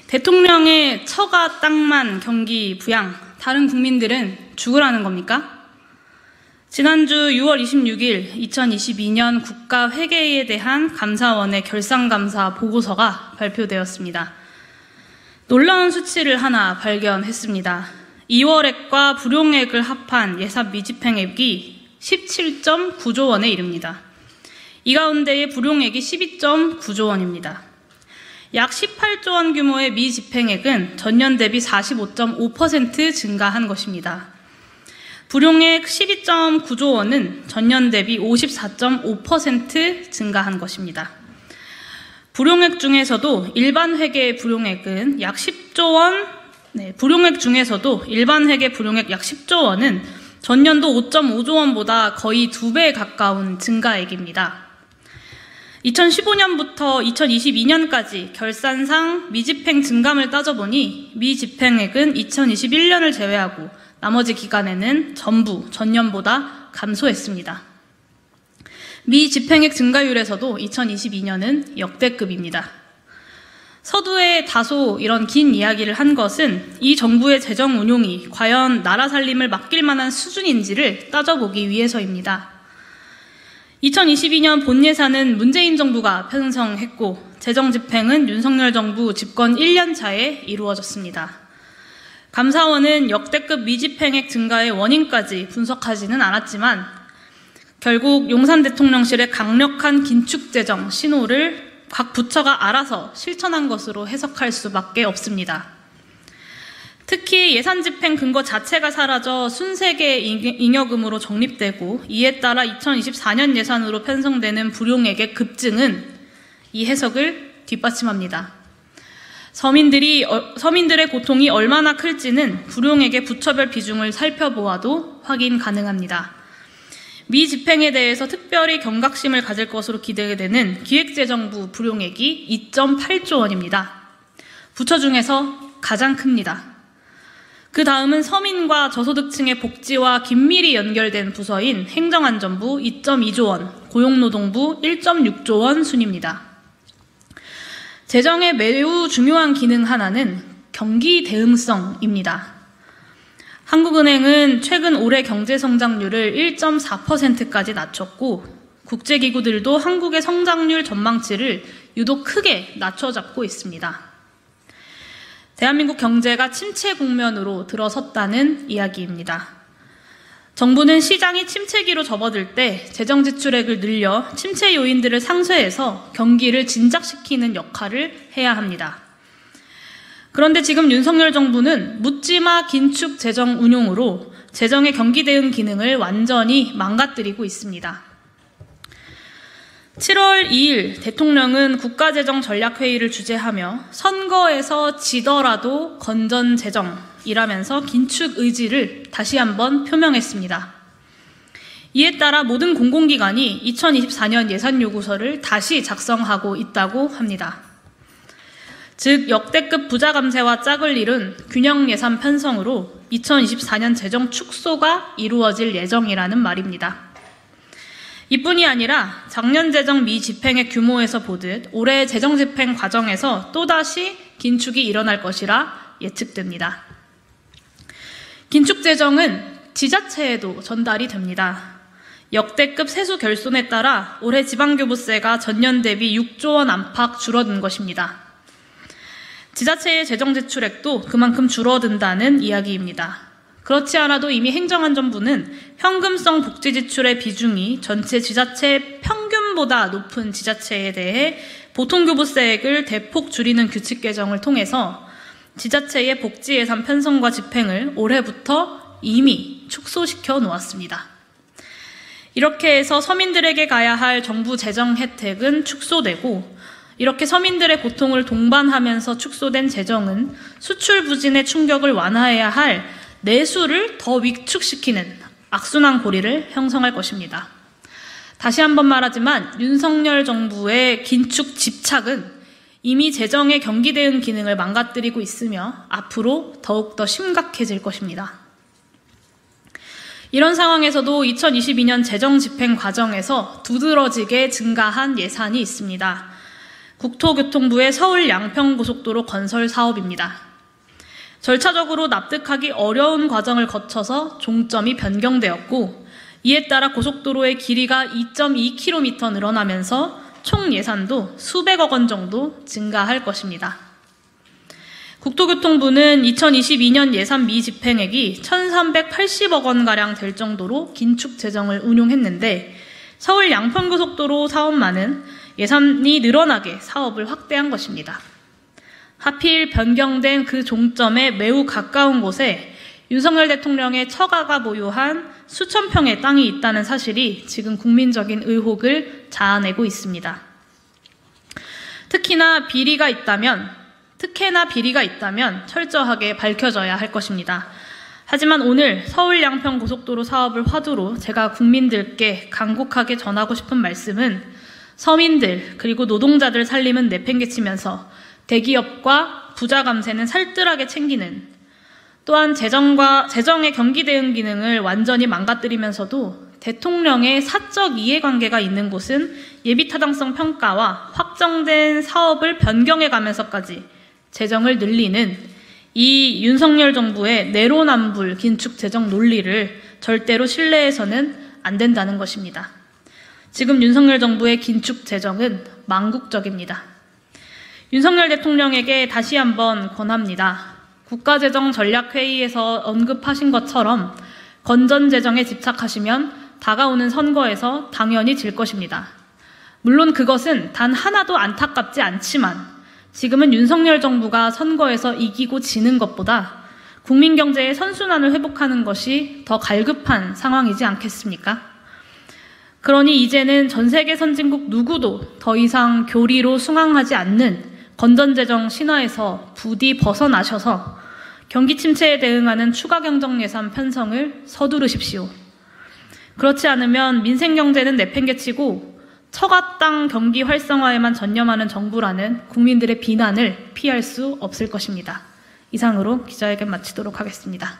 대통령의 처가 땅만 경기 부양, 다른 국민들은 죽으라는 겁니까? 지난주 6월 26일 2022년 국가회계에 대한 감사원의 결산감사 보고서가 발표되었습니다. 놀라운 수치를 하나 발견했습니다. 2월액과 불용액을 합한 예산 미집행액이 17.9조 원에 이릅니다. 이 가운데의 불용액이 12.9조 원입니다. 약 18조 원 규모의 미집행액은 전년 대비 45.5% 증가한 것입니다. 불용액 12.9조 원은 전년 대비 54.5% 증가한 것입니다. 불용액 중에서도 일반 회계 불용액은 약 10조 원, 불용액 중에서도 일반 회계 불용액 약 10조 원은 전년도 5.5조 원보다 거의 2배에 가까운 증가액입니다. 2015년부터 2022년까지 결산상 미집행 증감을 따져보니 미집행액은 2021년을 제외하고 나머지 기간에는 전부 전년보다 감소했습니다. 미집행액 증가율에서도 2022년은 역대급입니다. 서두에 다소 이런 긴 이야기를 한 것은 이 정부의 재정 운용이 과연 나라 살림을 맡길 만한 수준인지를 따져보기 위해서입니다. 2022년 본예산은 문재인 정부가 편성했고 재정 집행은 윤석열 정부 집권 1년 차에 이루어졌습니다. 감사원은 역대급 미집행액 증가의 원인까지 분석하지는 않았지만 결국 용산 대통령실의 강력한 긴축재정 신호를 각 부처가 알아서 실천한 것으로 해석할 수밖에 없습니다. 특히 예산 집행 근거 자체가 사라져 순세계 잉여금으로 적립되고 이에 따라 2024년 예산으로 편성되는 불용액의 급증은 이 해석을 뒷받침합니다. 서민들의 고통이 얼마나 클지는 불용액의 부처별 비중을 살펴보아도 확인 가능합니다. 미집행에 대해서 특별히 경각심을 가질 것으로 기대되는 기획재정부 불용액이 2.8조 원입니다. 부처 중에서 가장 큽니다. 그 다음은 서민과 저소득층의 복지와 긴밀히 연결된 부서인 행정안전부 2.2조 원, 고용노동부 1.6조 원 순입니다. 재정의 매우 중요한 기능 하나는 경기 대응성입니다. 한국은행은 최근 올해 경제성장률을 1.4%까지 낮췄고 국제기구들도 한국의 성장률 전망치를 유독 크게 낮춰잡고 있습니다. 대한민국 경제가 침체 국면으로 들어섰다는 이야기입니다. 정부는 시장이 침체기로 접어들 때 재정 지출액을 늘려 침체 요인들을 상쇄해서 경기를 진작시키는 역할을 해야 합니다. 그런데 지금 윤석열 정부는 묻지마 긴축 재정 운용으로 재정의 경기 대응 기능을 완전히 망가뜨리고 있습니다. 7월 2일 대통령은 국가재정전략회의를 주재하며 선거에서 지더라도 건전재정이라면서 긴축 의지를 다시 한번 표명했습니다. 이에 따라 모든 공공기관이 2024년 예산요구서를 다시 작성하고 있다고 합니다. 즉 역대급 부자 감세와 짝을 이룬 균형 예산 편성으로 2024년 재정 축소가 이루어질 예정이라는 말입니다. 이뿐이 아니라 작년 재정 미집행액 규모에서 보듯 올해 재정 집행 과정에서 또다시 긴축이 일어날 것이라 예측됩니다. 긴축 재정은 지자체에도 전달이 됩니다. 역대급 세수 결손에 따라 올해 지방교부세가 전년 대비 6조 원 안팎 줄어든 것입니다. 지자체의 재정 지출액도 그만큼 줄어든다는 이야기입니다. 그렇지 않아도 이미 행정안전부는 현금성 복지 지출의 비중이 전체 지자체 평균보다 높은 지자체에 대해 보통교부세액을 대폭 줄이는 규칙 개정을 통해서 지자체의 복지 예산 편성과 집행을 올해부터 이미 축소시켜 놓았습니다. 이렇게 해서 서민들에게 가야 할 정부 재정 혜택은 축소되고 이렇게 서민들의 고통을 동반하면서 축소된 재정은 수출 부진의 충격을 완화해야 할 내수를 더 위축시키는 악순환 고리를 형성할 것입니다. 다시 한번 말하지만 윤석열 정부의 긴축 집착은 이미 재정의 경기 대응 기능을 망가뜨리고 있으며 앞으로 더욱더 심각해질 것입니다. 이런 상황에서도 2022년 재정 집행 과정에서 두드러지게 증가한 예산이 있습니다. 국토교통부의 서울 양평고속도로 건설 사업입니다. 절차적으로 납득하기 어려운 과정을 거쳐서 종점이 변경되었고, 이에 따라 고속도로의 길이가 2.2km 늘어나면서 총 예산도 수백억 원 정도 증가할 것입니다. 국토교통부는 2022년 예산 미집행액이 1,380억 원가량 될 정도로 긴축 재정을 운용했는데, 서울 양평고속도로 사업만은 예산이 늘어나게 사업을 확대한 것입니다. 하필 변경된 그 종점에 매우 가까운 곳에 윤석열 대통령의 처가가 보유한 수천 평의 땅이 있다는 사실이 지금 국민적인 의혹을 자아내고 있습니다. 특혜나 비리가 있다면 철저하게 밝혀져야 할 것입니다. 하지만 오늘 서울 양평 고속도로 사업을 화두로 제가 국민들께 간곡하게 전하고 싶은 말씀은, 서민들 그리고 노동자들 살림은 내팽개치면서 대기업과 부자 감세는 살뜰하게 챙기는, 또한 재정의 경기 대응 기능을 완전히 망가뜨리면서도 대통령의 사적 이해관계가 있는 곳은 예비타당성 평가와 확정된 사업을 변경해 가면서까지 재정을 늘리는 이 윤석열 정부의 내로남불 긴축 재정 논리를 절대로 신뢰해서는 안 된다는 것입니다. 지금 윤석열 정부의 긴축 재정은 망국적입니다. 윤석열 대통령에게 다시 한번 권합니다. 국가재정전략회의에서 언급하신 것처럼 건전재정에 집착하시면 다가오는 선거에서 당연히 질 것입니다. 물론 그것은 단 하나도 안타깝지 않지만, 지금은 윤석열 정부가 선거에서 이기고 지는 것보다 국민 경제의 선순환을 회복하는 것이 더 갈급한 상황이지 않겠습니까? 그러니 이제는 전 세계 선진국 누구도 더 이상 교리로 승항하지 않는 건전재정 신화에서 부디 벗어나셔서 경기 침체에 대응하는 추가 경정 예산 편성을 서두르십시오. 그렇지 않으면 민생 경제는 내팽개치고 처가 땅 경기 활성화에만 전념하는 정부라는 국민들의 비난을 피할 수 없을 것입니다. 이상으로 기자회견 마치도록 하겠습니다.